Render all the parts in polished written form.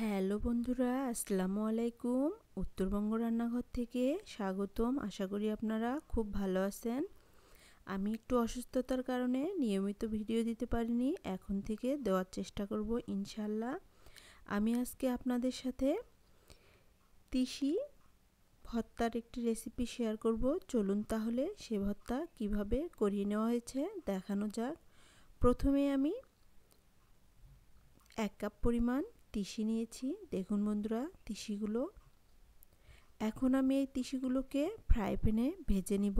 Hello বন্ধুরা, আসসালামু আলাইকুম। উত্তরবঙ্গ রান্নাঘর থেকে স্বাগতম। আশা করি আপনারা খুব ভালো আছেন। আমি একটু অসুস্থতার কারণে নিয়মিত ভিডিও দিতে পারিনি, এখন থেকে দেওয়ার চেষ্টা করব ইনশাল্লাহ। আমি আজকে আপনাদের সাথে তিসি ভর্তার একটি রেসিপি শেয়ার করব। চলুন তাহলে সে ভর্তা কিভাবে করিয়ে নেওয়া হয়েছে দেখানো যাক। প্রথমে আমি 1 কাপ পরিমাণ তিসি নিয়েছি। দেখুন বন্ধুরা, তিসিগুলো এখন আমি এই তিসিগুলোকে ফ্রাই প্যানে ভেজে নিব।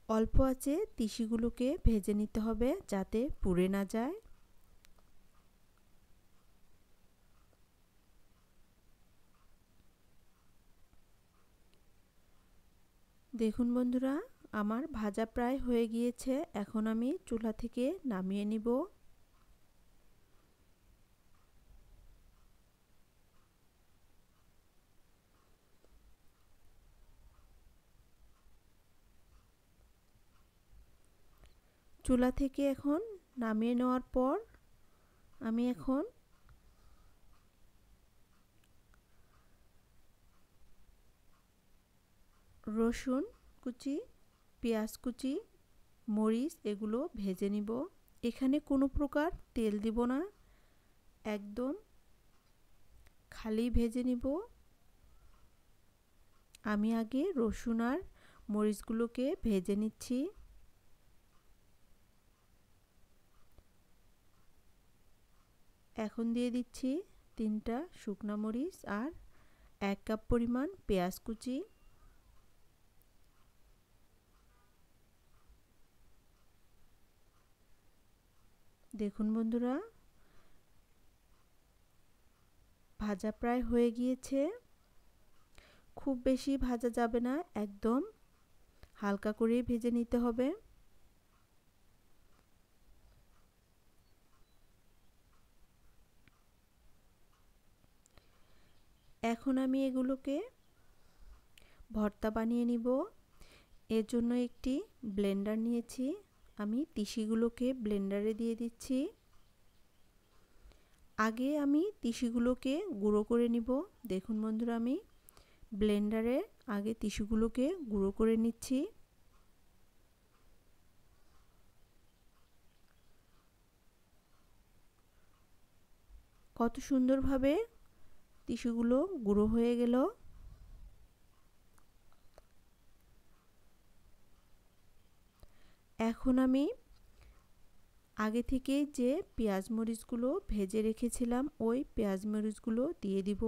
অল্প আঁচে তিসিগুলোকে ভেজে নিতে হবে যাতে পুড়ে না যায়। দেখুন বন্ধুরা, আমার ভাজা প্রায় হয়ে গিয়েছে। এখন আমি চুলা থেকে নামিয়ে নিব। চুলা থেকে এখন নামিয়ে নেওয়ার পর আমি এখন রসুন কুচি, পেঁয়াজ কুচি, মরিচ এগুলো ভেজে নিব। এখানে কোনো প্রকার তেল দিব না, একদম খালি ভেজে নিব। আমি আগে রসুন আর মরিচগুলোকে ভেজে নিচ্ছি। এখন দিয়ে দিচ্ছি 3টা শুকনা মরিচ আর 1 কাপ পরিমাণ পেঁয়াজ কুচি। দেখুন বন্ধুরা, ভাজা প্রায় হয়ে গিয়েছে। খুব বেশি ভাজা যাবে না, একদম হালকা করে ভেজে নিতে হবে। এখন আমি এগুলোকে ভর্তা বানিয়ে নিব। এর জন্য একটি ব্লেন্ডার নিয়েছি। আমি তিসিগুলোকে ব্লেন্ডারে দিয়ে দিচ্ছি। আগে আমি তিসিগুলোকে গুঁড়ো করে নিব। দেখুন বন্ধুরা, আমি ব্লেন্ডারে আগে তিসিগুলোকে গুঁড়ো করে নিচ্ছি। কত সুন্দরভাবে তিসিগুলো গুঁড়ো হয়ে গেল। এখন আমি আগে থেকে যে পেঁয়াজ মরিচগুলো ভেজে রেখেছিলাম ওই পেঁয়াজ মরিচগুলো দিয়ে দিব।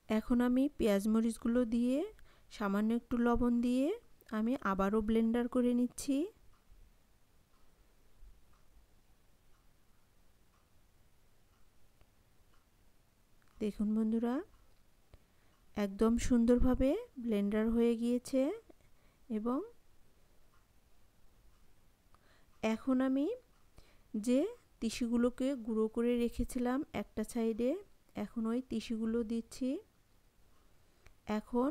এখন আমি পেঁয়াজ মরিচগুলো দিয়ে সামান্য একটু লবণ দিয়ে আমি আবারও ব্লেন্ডার করে নিচ্ছি। দেখুন বন্ধুরা, একদম সুন্দরভাবে ব্লেন্ডার হয়ে গিয়েছে। এবং এখন আমি যে তিসিগুলোকে গুঁড়ো করে রেখেছিলাম একটা সাইডে, এখন ওই তিসিগুলো দিচ্ছি। এখন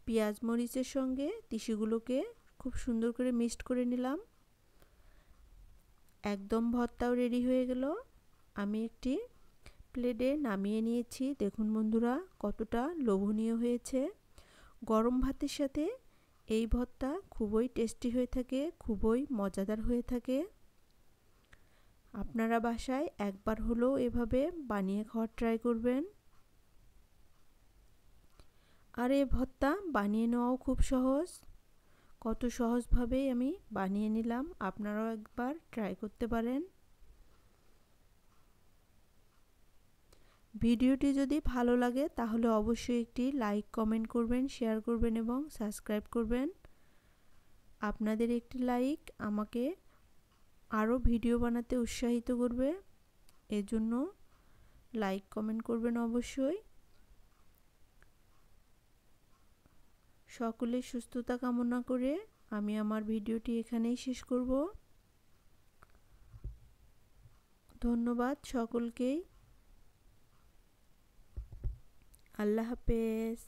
পেঁয়াজ মরিচের সঙ্গে তিসিগুলোকে খুব সুন্দর করে মিক্সড করে নিলাম। একদম ভর্তাও রেডি হয়ে গেল। আমি একটি প্লেটে নামিয়ে নিয়েছি। দেখুন বন্ধুরা, কতটা লোভনীয় হয়েছে। গরম ভাতের সাথে এই ভর্তা খুবই টেস্টি হয়ে থাকে, খুবই মজাদার হয়ে থাকে। আপনারা বাসায় একবার হলেও এভাবে বানিয়ে খাওয়ার ট্রাই করবেন। আর এই ভর্তা বানিয়ে নেওয়াও খুব সহজ। কত সহজভাবেই আমি বানিয়ে নিলাম, আপনারাও একবার ট্রাই করতে পারেন। ভিডিওটি যদি ভালো লাগে তাহলে অবশ্যই একটি লাইক, কমেন্ট করবেন, শেয়ার করবেন এবং সাবস্ক্রাইব করবেন। আপনাদের একটি লাইক আমাকে আরও ভিডিও বানাতে উৎসাহিত করবে, এজন্য লাইক কমেন্ট করবেন অবশ্যই। সকলের সুস্থতা কামনা করে আমি আমার ভিডিওটি এখানেই শেষ করব। ধন্যবাদ সকলকেই। আল্লাহ হাফেজ।